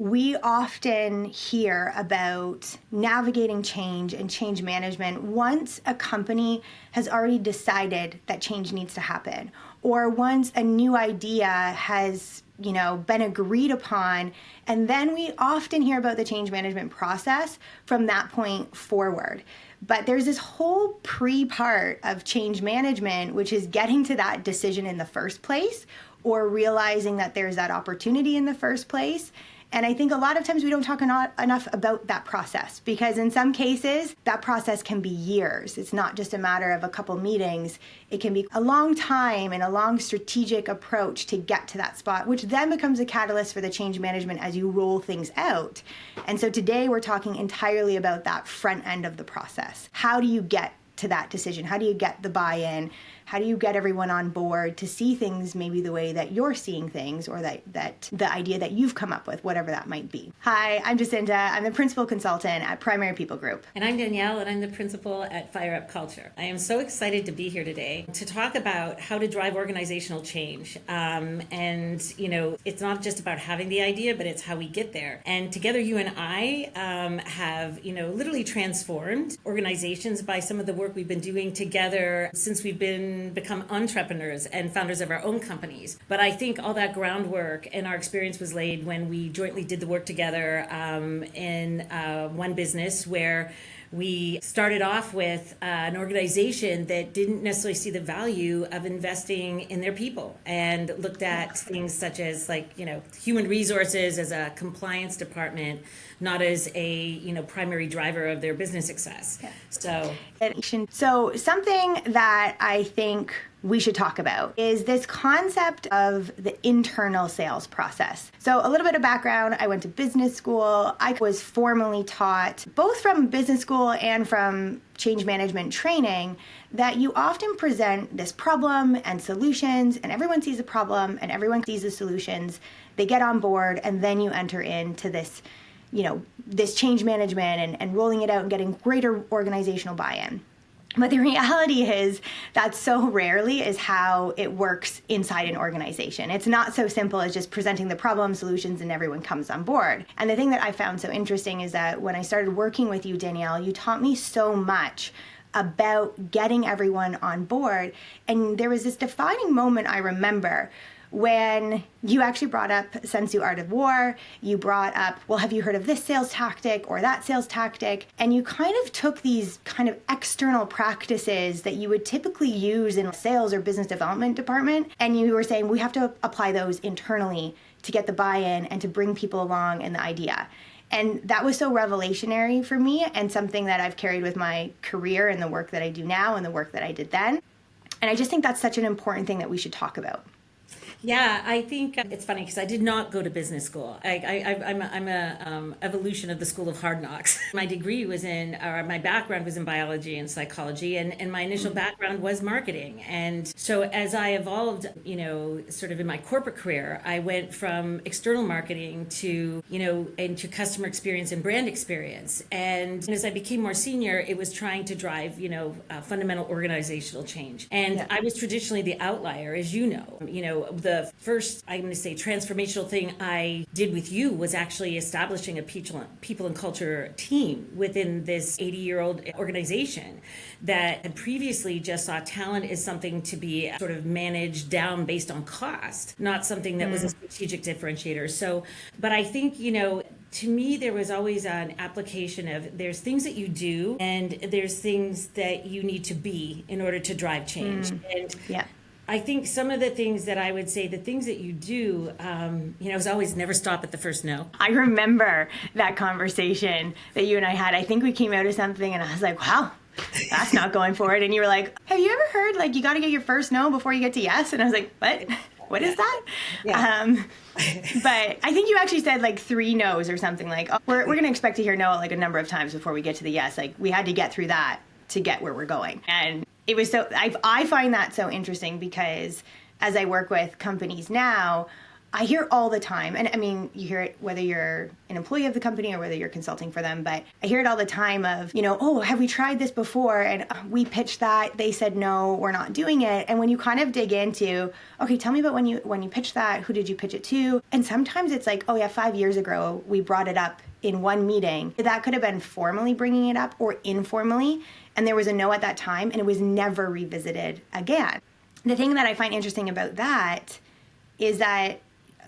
We often hear about navigating change and change management once a company has already decided that change needs to happen, or once a new idea has been agreed upon, and then we often hear about the change management process from that point forward. But there's this whole pre-part of change management, which is getting to that decision in the first place, or realizing that there's that opportunity in the first place. And I think a lot of times we don't talk enough about that process, because in some cases that process can be years. It's not just a matter of a couple meetings. It can be a long time and a long strategic approach to get to that spot, which then becomes a catalyst for the change management as you roll things out. And so today we're talking entirely about that front end of the process. How do you get to that decision? How do you get the buy-in? How do you get everyone on board to see things maybe the way that you're seeing things, or that the idea that you've come up with, whatever that might be? Hi, I'm Jacinta. I'm the principal consultant at Primary People Group. And I'm Danielle, and I'm the principal at FireUp Culture. I am so excited to be here today to talk about how to drive organizational change. It's not just about having the idea, but it's how we get there. And together, you and I have, literally transformed organizations by some of the work we've been doing together since we've become entrepreneurs and founders of our own companies. But I think all that groundwork and our experience was laid when we jointly did the work together in one business where we started off with an organization that didn't necessarily see the value of investing in their people, and looked at things such as human resources as a compliance department, not as a primary driver of their business success. Yeah. So something that I think we should talk about is this concept of the internal sales process. So a little bit of background: I went to business school. I was formally taught, both from business school and from change management training, that you often present this problem and solutions, and everyone sees the problem and everyone sees the solutions. They get on board, and then you enter into this this change management and rolling it out and getting greater organizational buy-in. But the reality is that so rarely is how it works inside an organization. It's not so simple as just presenting the problem, solutions, and everyone comes on board. And the thing that I found so interesting is that when I started working with you, Danielle, you taught me so much about getting everyone on board. And there was this defining moment I remember when you actually brought up Sun Tzu Art of War. You brought up, well, have you heard of this sales tactic or that sales tactic? And you kind of took these kind of external practices that you would typically use in a sales or business development department, and you were saying we have to apply those internally to get the buy-in and to bring people along in the idea. And that was so revelationary for me, and something that I've carried with my career and the work that I do now and the work that I did then. And I just think that's such an important thing that we should talk about. Yeah, I think it's funny because I did not go to business school. I'm a evolution of the School of Hard Knocks. My degree was my background was in biology and psychology, and my initial background was marketing. And so as I evolved, sort of in my corporate career, I went from external marketing to, into customer experience and brand experience. And as I became more senior, it was trying to drive, fundamental organizational change. And yeah. I was traditionally the outlier, as you know. The first, I'm going to say, transformational thing I did with you was actually establishing a people and culture team within this 80-year-old organization that had previously just saw talent as something to be sort of managed down based on cost, not something that was a strategic differentiator. So, but I think, to me, there was always an application of there's things that you do and there's things that you need to be in order to drive change. And yeah. I think some of the things that I would say, the things that you do, is always never stop at the first no. I remember that conversation that you and I had. I think we came out of something and I was like, wow, that's not going for it. And you were like, have you ever heard, you got to get your first no before you get to yes? And I was like, what? What is that? Yeah. But I think you actually said 3 no's or something we're going to expect to hear no a number of times before we get to the yes. We had to get through that to get where we're going. And it was I find that so interesting because as I work with companies now, I hear all the time, and I mean, you hear it whether you're an employee of the company or whether you're consulting for them, but I hear it all the time of, oh, have we tried this before? And we pitched that, they said, no, we're not doing it. And when you kind of dig into, okay, tell me about when you pitched that, who did you pitch it to? And sometimes it's like, oh yeah, 5 years ago, we brought it up in one meeting. That could have been formally bringing it up or informally, and there was a no at that time, and it was never revisited again. The thing that I find interesting about that is that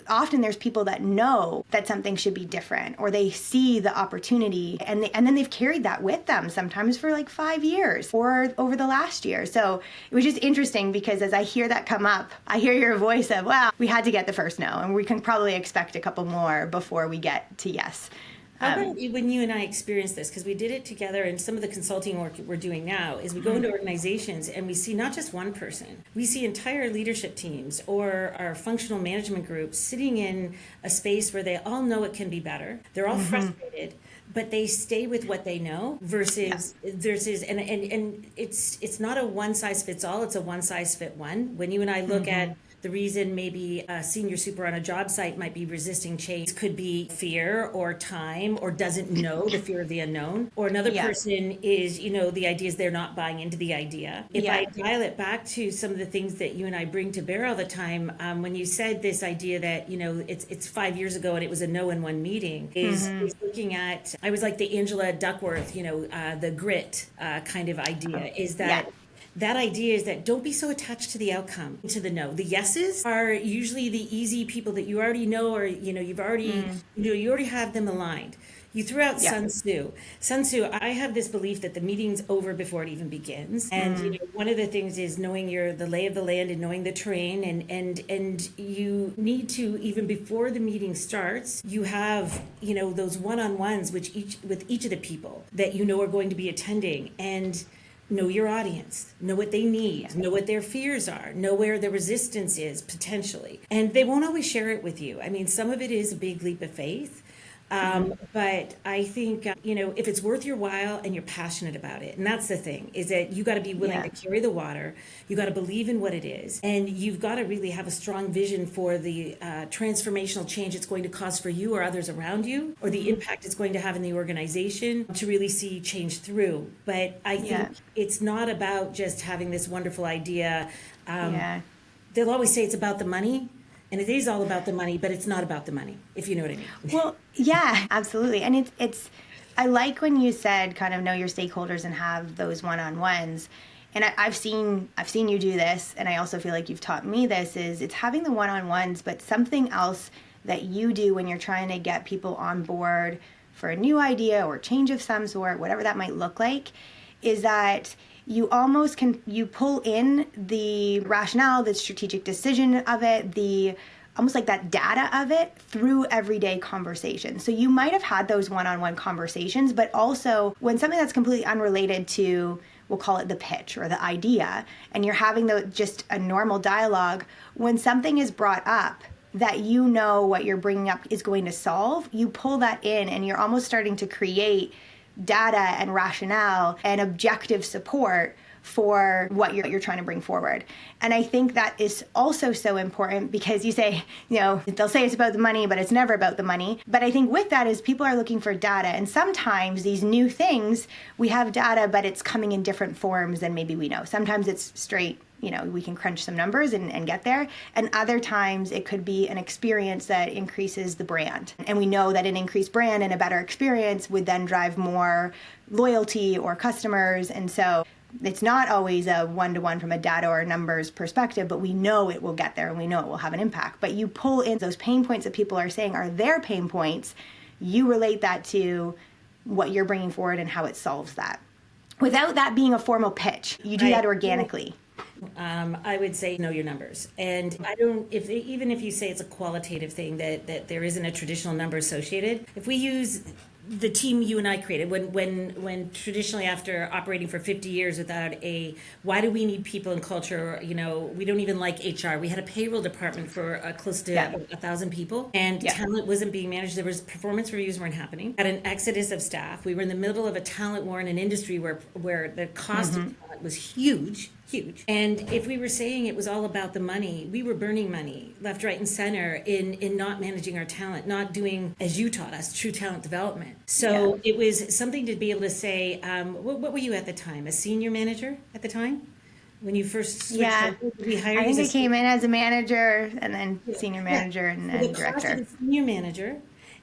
often there's people that know that something should be different, or they see the opportunity, and then they've carried that with them sometimes for like 5 years or over the last year. So it was just interesting because as I hear that come up, I hear your voice of, well, we had to get the first no, and we can probably expect a couple more before we get to yes. How about when you and I experienced this, because we did it together, and some of the consulting work we're doing now is we go into organizations and we see not just one person, we see entire leadership teams or our functional management groups sitting in a space where they all know it can be better. They're all frustrated, but they stay with what they know versus and it's not a one size fits all, it's a one size fit one. When you and I look at the reason maybe a senior super on a job site might be resisting change could be fear or time or doesn't know, the fear of the unknown. Or another person is, the idea is they're not buying into the idea. If I dial it back to some of the things that you and I bring to bear all the time, when you said this idea that, it's 5 years ago and it was a no in one meeting, is looking at, I was like the Angela Duckworth, the grit kind of idea, is that that idea is that don't be so attached to the outcome, to the no. The yeses are usually the easy people that you already know, or, you've already, you already have them aligned. You threw out Sun Tzu. Sun Tzu, I have this belief that the meeting's over before it even begins. And one of the things is knowing the lay of the land and knowing the terrain. And you need to, even before the meeting starts, you have, those one-on-ones with each of the people that are going to be attending. And know your audience, know what they need, know what their fears are, know where the resistance is potentially. And they won't always share it with you. I mean, some of it is a big leap of faith. But I think, if it's worth your while and you're passionate about it, and that's the thing, is that you got to be willing to carry the water, you got to believe in what it is, and you've got to really have a strong vision for the transformational change it's going to cause for you or others around you, or the impact it's going to have in the organization to really see change through. But I think it's not about just having this wonderful idea. They'll always say it's about the money. And it is all about the money, but it's not about the money, if you know what I mean. Well, yeah, absolutely. And it's I like when you said kind of know your stakeholders and have those one-on-ones. And I've seen you do this, and I also feel like you've taught me this, is it's having the one-on-ones, but something else that you do when you're trying to get people on board for a new idea or change of some sort, whatever that might look like, is that you almost you pull in the rationale, the strategic decision of it, the almost like that data of it through everyday conversation. So you might have had those one-on-one conversations, but also when something that's completely unrelated to, we'll call it the pitch or the idea, and you're having just a normal dialogue, when something is brought up that what you're bringing up is going to solve, you pull that in and you're almost starting to create data and rationale and objective support for what you're trying to bring forward. And I think that is also so important because you say, they'll say it's about the money, but it's never about the money. But I think with that is people are looking for data. And sometimes these new things, we have data, but it's coming in different forms than maybe we know. Sometimes it's straight, we can crunch some numbers and get there. And other times it could be an experience that increases the brand. And we know that an increased brand and a better experience would then drive more loyalty or customers. And so it's not always a one-to-one from a data or numbers perspective, but we know it will get there and we know it will have an impact. But you pull in those pain points that people are saying are their pain points, you relate that to what you're bringing forward and how it solves that. Without that being a formal pitch, you do that organically. I would say know your numbers. And even if you say it's a qualitative thing, that there isn't a traditional number associated, if we use the team you and I created, when traditionally after operating for 50 years without why do we need people and culture, we don't even like HR. We had a payroll department for close to 1,000 people, and talent wasn't being managed. There was performance reviews weren't happening. Had an exodus of staff. We were in the middle of a talent war in an industry where the cost of talent that was huge, huge. And if we were saying it was all about the money, we were burning money left, right, and center in not managing our talent, not doing, as you taught us, true talent development. So it was something to be able to say, what were you at the time? A senior manager at the time? When you first switched over, did we hire I you think as I came in as a manager and then senior manager and so then the cost director. of a senior manager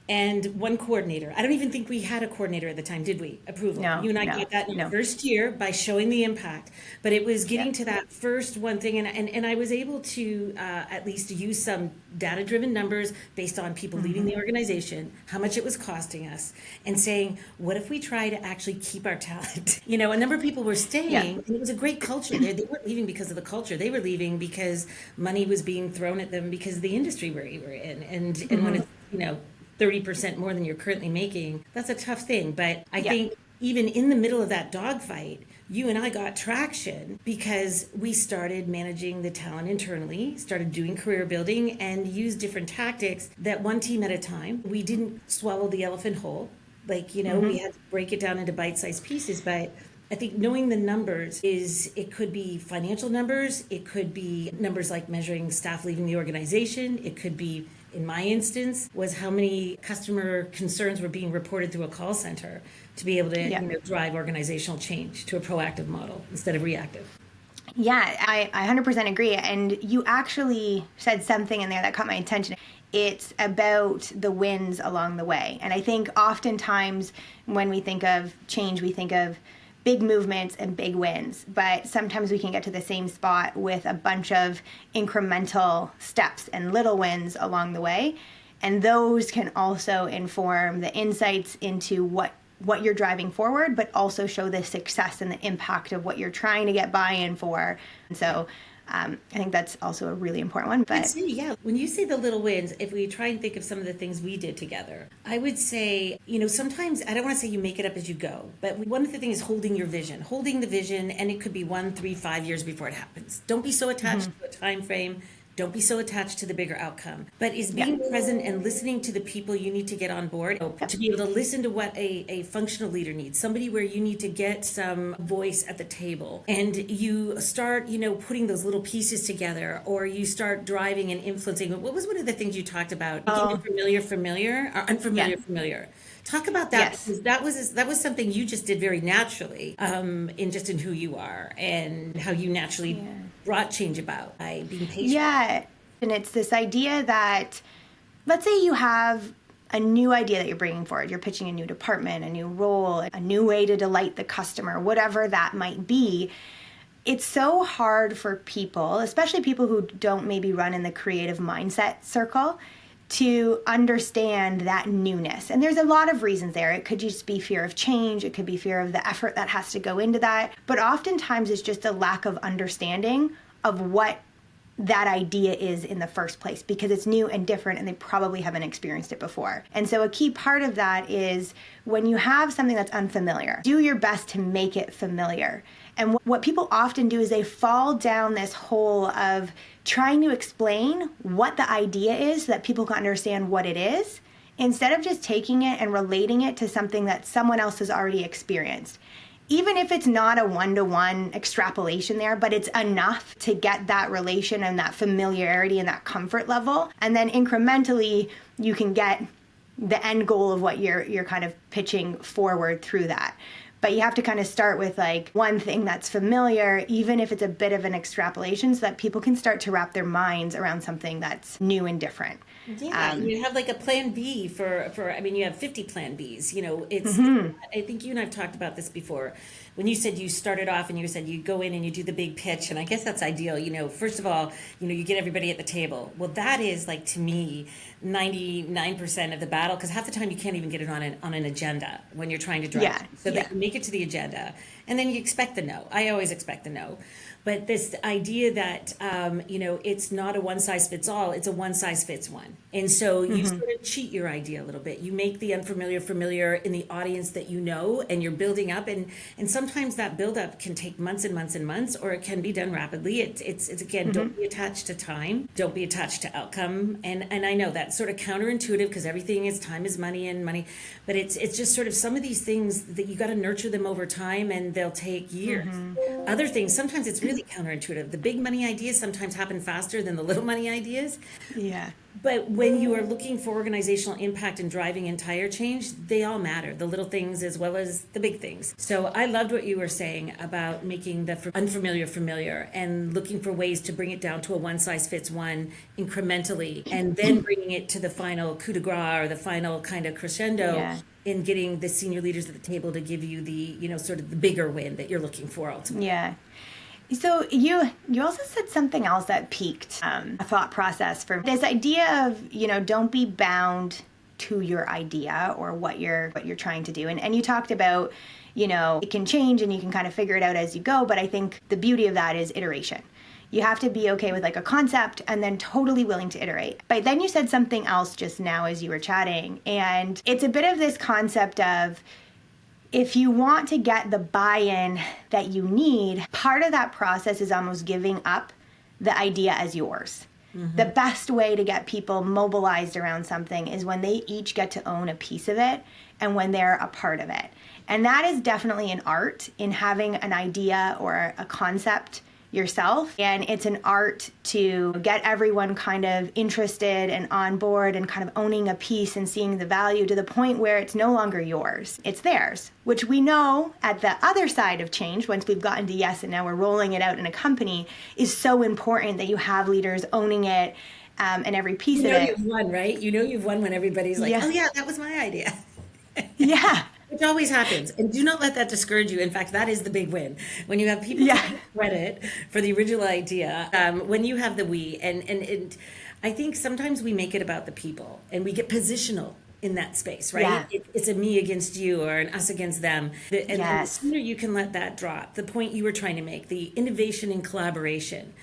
and one coordinator. I don't even think we had a coordinator at the time, did we? Approval. No, You and I no, got that in no. our first year by showing the impact. But it was getting Yep. to that first one thing, and I was able to at least use some data-driven numbers based on people leaving the organization, how much it was costing us, and saying, what if we try to actually keep our talent? You know, a number of people were staying, and it was a great culture. They weren't leaving because of the culture. They were leaving because money was being thrown at them because of the industry we were in. And when it's, 30% more than you're currently making, that's a tough thing. But I think even in the middle of that dogfight, you and I got traction because we started managing the talent internally, started doing career building, and used different tactics that one team at a time. We didn't swallow the elephant whole. Like, we had to break it down into bite-sized pieces. But I think knowing the numbers it could be financial numbers, it could be numbers like measuring staff leaving the organization, it could be, in my instance, was how many customer concerns were being reported through a call center to be able to drive organizational change to a proactive model instead of reactive. Yeah, I 100% agree. And you actually said something in there that caught my attention. It's about the wins along the way. And I think oftentimes when we think of change, we think of big movements and big wins, but sometimes we can get to the same spot with a bunch of incremental steps and little wins along the way. And those can also inform the insights into what you're driving forward, but also show the success and the impact of what you're trying to get buy-in for. And so I think that's also a really important one. But I'd say, when you say the little wins, if we try and think of some of the things we did together, I would say, sometimes, I don't want to say you make it up as you go, but one of the things is holding the vision, and it could be 1, 3, 5 years before it happens. Don't be so attached to a time frame. Don't be so attached to the bigger outcome, but is being present and listening to the people you need to get on board, to be able to listen to what a functional leader needs, somebody where you need to get some voice at the table, and you start, putting those little pieces together, or you start driving and influencing. What was one of the things you talked about? Making familiar, or unfamiliar, familiar. Talk about that, because that was something you just did very naturally, in who you are and how you naturally brought change about by being patient. Yeah, and it's this idea that, let's say you have a new idea that you're bringing forward. You're pitching a new department, a new role, a new way to delight the customer, whatever that might be. It's so hard for people, especially people who don't maybe run in the creative mindset circle, to understand that newness. And there's a lot of reasons there. It could just be fear of change. It could be fear of the effort that has to go into that. But oftentimes it's just a lack of understanding of what that idea is in the first place, because it's new and different and they probably haven't experienced it before. And so a key part of that is when you have something that's unfamiliar, do your best to make it familiar. And what people often do is they fall down this hole of trying to explain what the idea is so that people can understand what it is, instead of just taking it and relating it to something that someone else has already experienced. Even if it's not a one-to-one extrapolation there, but it's enough to get that relation and that familiarity and that comfort level. And then incrementally, you can get the end goal of what you're kind of pitching forward through that. But you have to kind of start with like one thing that's familiar, even if it's a bit of an extrapolation, so that people can start to wrap their minds around something that's new and different. Yeah, you have like a plan B for you have 50 plan Bs. I think you and I've talked about this before. When you said you started off and you said you go in and you do the big pitch, and I guess that's ideal. First of all, you get everybody at the table. Well, that is like, to me, 99% of the battle, because half the time you can't even get it on an agenda when you're trying to drive. That you make it to the agenda, and then you expect the no. I always expect the no. But this idea that, it's not a one size fits all, it's a one size fits one. And so you sort of cheat your idea a little bit. You make the unfamiliar familiar in the audience that you know, and you're building up. And sometimes that build up can take months and months and months, or it can be done rapidly. It's again, don't be attached to time, don't be attached to outcome. And I know that's sort of counterintuitive because everything is time is money and money, but it's just sort of some of these things that you got to nurture them over time, and they'll take years. Other things, sometimes it's really counterintuitive. The big money ideas sometimes happen faster than the little money ideas. Yeah. But when you are looking for organizational impact and driving entire change, they all matter, the little things as well as the big things. So I loved what you were saying about making the unfamiliar familiar and looking for ways to bring it down to a one size fits one incrementally, and then bringing it to the final coup de grace or the final kind of crescendo in getting the senior leaders at the table to give you the, sort of the bigger win that you're looking for ultimately. Yeah. So you also said something else that piqued a thought process for this idea of, don't be bound to your idea or what you're trying to do. And you talked about, it can change and you can kind of figure it out as you go. But I think the beauty of that is iteration. You have to be okay with like a concept and then totally willing to iterate. But then you said something else just now as you were chatting. And it's a bit of this concept of, if you want to get the buy-in that you need, part of that process is almost giving up the idea as yours. The best way to get people mobilized around something is when they each get to own a piece of it and when they're a part of it. And that is definitely an art in having an idea or a concept yourself. And it's an art to get everyone kind of interested and on board and kind of owning a piece and seeing the value to the point where it's no longer yours, it's theirs, which we know at the other side of change, once we've gotten to yes and now we're rolling it out in a company, is so important that you have leaders owning it and every piece of it. You've won, right? You've won when everybody's like, oh yeah, that was my idea. Yeah. Which always happens. And do not let that discourage you. In fact, that is the big win. When you have people take credit for the original idea, when you have the we, and I think sometimes we make it about the people and we get positional in that space, right? Yeah. It's a me against you or an us against them. And the sooner you can let that drop, the point you were trying to make, the innovation and collaboration,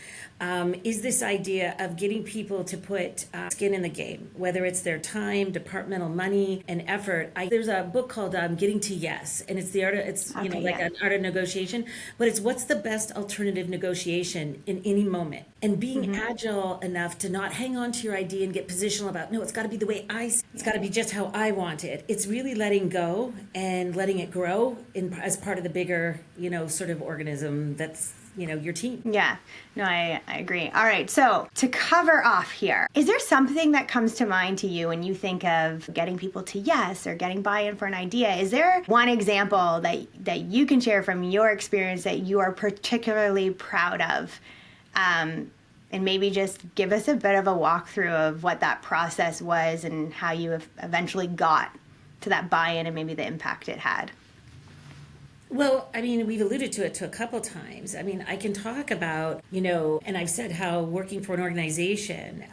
is this idea of getting people to put skin in the game, whether it's their time, departmental money, and effort. There's a book called Getting to Yes, and it's the art of, an art of negotiation, but it's what's the best alternative negotiation in any moment, and being agile enough to not hang on to your idea and get positional about, no, it's got to be the way I see it. It's got to be just how I want it. It's really letting go and letting it grow as part of the bigger, sort of organism that's your team. Yeah, no, I agree. All right, so to cover off here, is there something that comes to mind to you when you think of getting people to yes or getting buy-in for an idea? Is there one example that you can share from your experience that you are particularly proud of? And maybe just give us a bit of a walkthrough of what that process was and how you have eventually got to that buy-in and maybe the impact it had. Well, we've alluded to it a couple times. I can talk about, and I've said how working for an organization,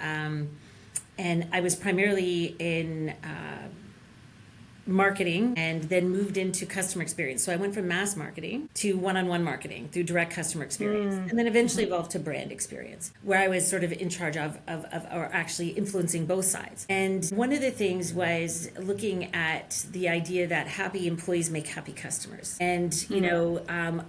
and I was primarily in marketing and then moved into customer experience. So I went from mass marketing to one-on-one marketing through direct customer experience, and then eventually evolved to brand experience, where I was sort of in charge of or actually influencing both sides. And one of the things was looking at the idea that happy employees make happy customers. And,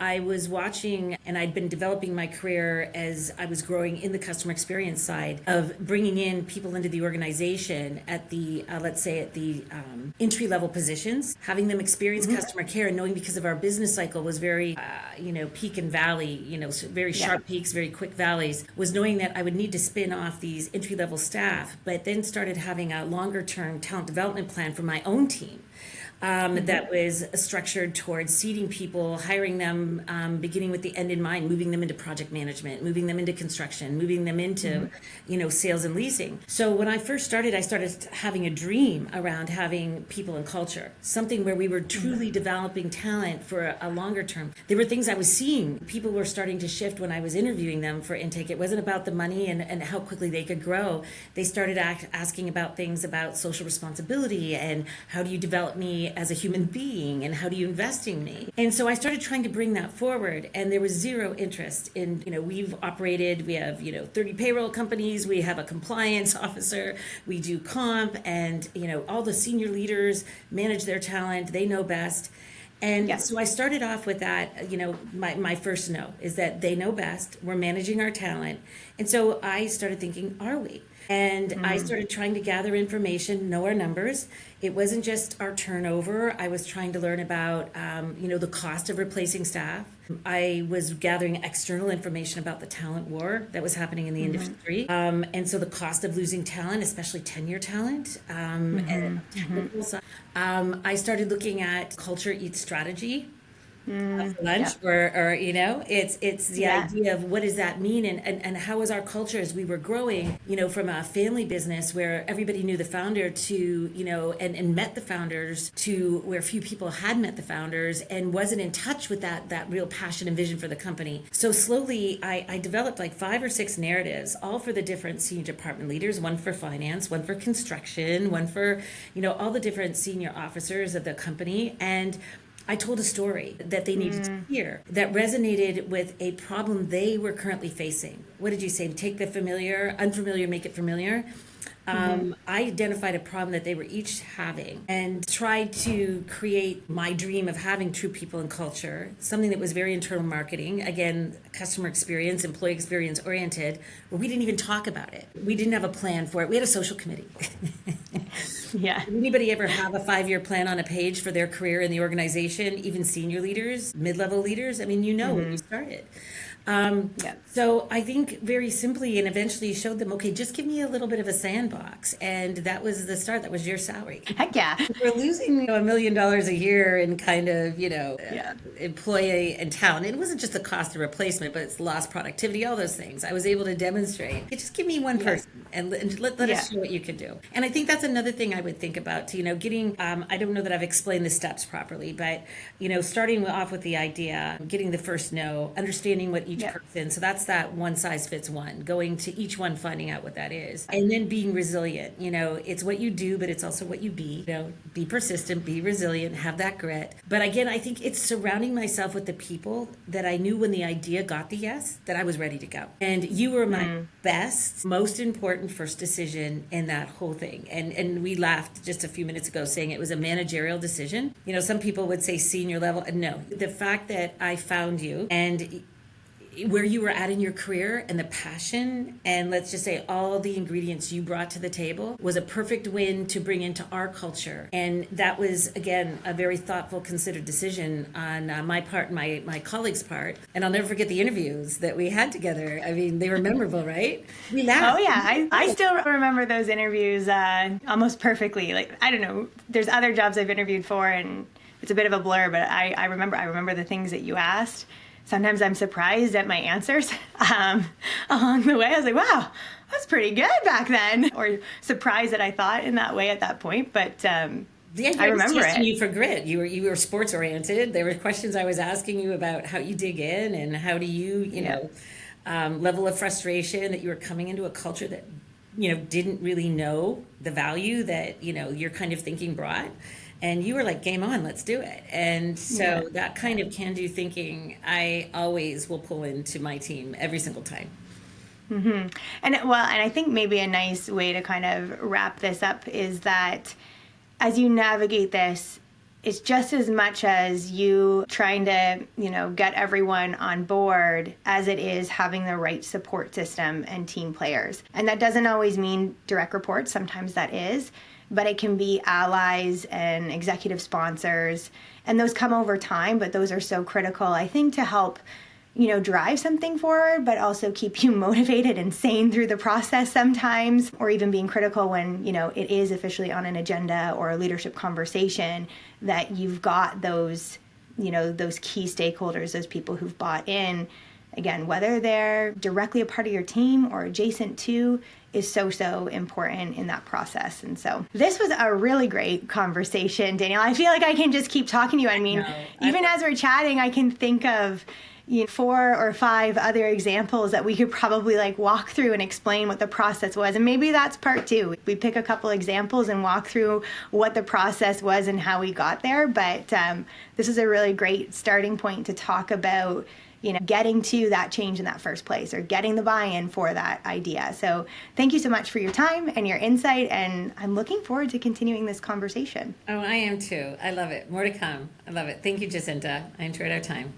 I was watching, and I'd been developing my career as I was growing in the customer experience side of bringing in people into the organization at the, let's say at the entry-level positions, having them experience customer care, and knowing because of our business cycle was very, peak and valley, very sharp peaks, very quick valleys, was knowing that I would need to spin off these entry-level staff, but then started having a longer-term talent development plan for my own team. That was structured towards seeding people, hiring them, beginning with the end in mind, moving them into project management, moving them into construction, moving them into, sales and leasing. So when I first started, I started having a dream around having people in culture, something where we were truly developing talent for a longer term. There were things I was seeing. People were starting to shift when I was interviewing them for intake. It wasn't about the money and how quickly they could grow. They started asking about things about social responsibility and how do you develop me as a human being and how do you invest in me? And so I started trying to bring that forward, and there was zero interest in, we have, 30 payroll companies, we have a compliance officer, we do comp, and, all the senior leaders manage their talent, they know best. And so I started off with that, my first no is that they know best, we're managing our talent. And so I started thinking, are we? And I started trying to gather information, know our numbers. It wasn't just our turnover. I was trying to learn about, the cost of replacing staff. I was gathering external information about the talent war that was happening in the industry. And so the cost of losing talent, especially tenure talent, and technical side. I started looking at culture eats strategy. For lunch or it's the idea of what does that mean and how was our culture as we were growing, from a family business where everybody knew the founder to, and met the founders to where few people had met the founders and wasn't in touch with that real passion and vision for the company. So slowly I developed like 5 or 6 narratives, all for the different senior department leaders, one for finance, one for construction, one for, all the different senior officers of the company. And I told a story that they needed to hear that resonated with a problem they were currently facing. What did you say? Take the unfamiliar, make it familiar. I identified a problem that they were each having and tried to create my dream of having true people and culture, something that was very internal marketing, again, customer experience, employee experience oriented, where we didn't even talk about it. We didn't have a plan for it. We had a social committee. Yeah. Did anybody ever have a 5-year plan on a page for their career in the organization, even senior leaders, mid-level leaders? I mean, when you started. So I think very simply and eventually showed them, okay, just give me a little bit of a sandbox. And that was the start. That was your salary. Heck yeah. We're losing $1 million a year in kind of, employee and talent. It wasn't just the cost of replacement, but it's lost productivity, all those things. I was able to demonstrate. Hey, just give me one person and let us show what you can do. And I think that's another thing I would think about, getting, I don't know that I've explained the steps properly, but, starting off with the idea, getting the first no, understanding what each person. So that's that one size fits one, going to each one, finding out what that is. And then being resilient. It's what you do, but it's also what you be. Be persistent, be resilient, have that grit. But again, I think it's surrounding myself with the people that I knew when the idea got the yes, that I was ready to go. And you were my best, most important first decision in that whole thing. And we laughed just a few minutes ago saying it was a managerial decision. Some people would say senior level. No, the fact that I found you and where you were at in your career and the passion and let's just say all the ingredients you brought to the table was a perfect win to bring into our culture. And that was, again, a very thoughtful, considered decision on my part and my colleagues' part. And I'll never forget the interviews that we had together. I mean, they were memorable, right? We laughed. Oh, yeah. I still remember those interviews almost perfectly. Like, I don't know, there's other jobs I've interviewed for and it's a bit of a blur, but I remember the things that you asked. Sometimes I'm surprised at my answers along the way. I was like, wow, that's pretty good back then. Or surprised that I thought in that way at that point. But I remember it. You for grit. You were sports oriented. There were questions I was asking you about how you dig in and how do you, level of frustration that you were coming into a culture that, didn't really know the value that, your kind of thinking brought. And you were like, game on, let's do it. And so that kind of can-do thinking, I always will pull into my team every single time. Mm-hmm. And I think maybe a nice way to kind of wrap this up is that as you navigate this, it's just as much as you trying to, get everyone on board as it is having the right support system and team players. And that doesn't always mean direct reports. Sometimes that is. But it can be allies and executive sponsors, and those come over time, but those are so critical, I think, to help, drive something forward, but also keep you motivated and sane through the process sometimes, or even being critical when, it is officially on an agenda or a leadership conversation, that you've got those, those key stakeholders, those people who've bought in, again, whether they're directly a part of your team or adjacent to, is so important in that process. And so this was a really great conversation, Danielle. I feel like I can just keep talking to you. I mean, even as we're chatting, I can think of 4 or 5 other examples that we could probably like walk through and explain what the process was. And maybe that's part 2. We pick a couple examples and walk through what the process was and how we got there. But this is a really great starting point to talk about getting to that change in that first place, or getting the buy-in for that idea. So thank you so much for your time and your insight, and I'm looking forward to continuing this conversation. Oh, I am too. I love it. More to come. I love it. Thank you, Jacinta. I enjoyed our time.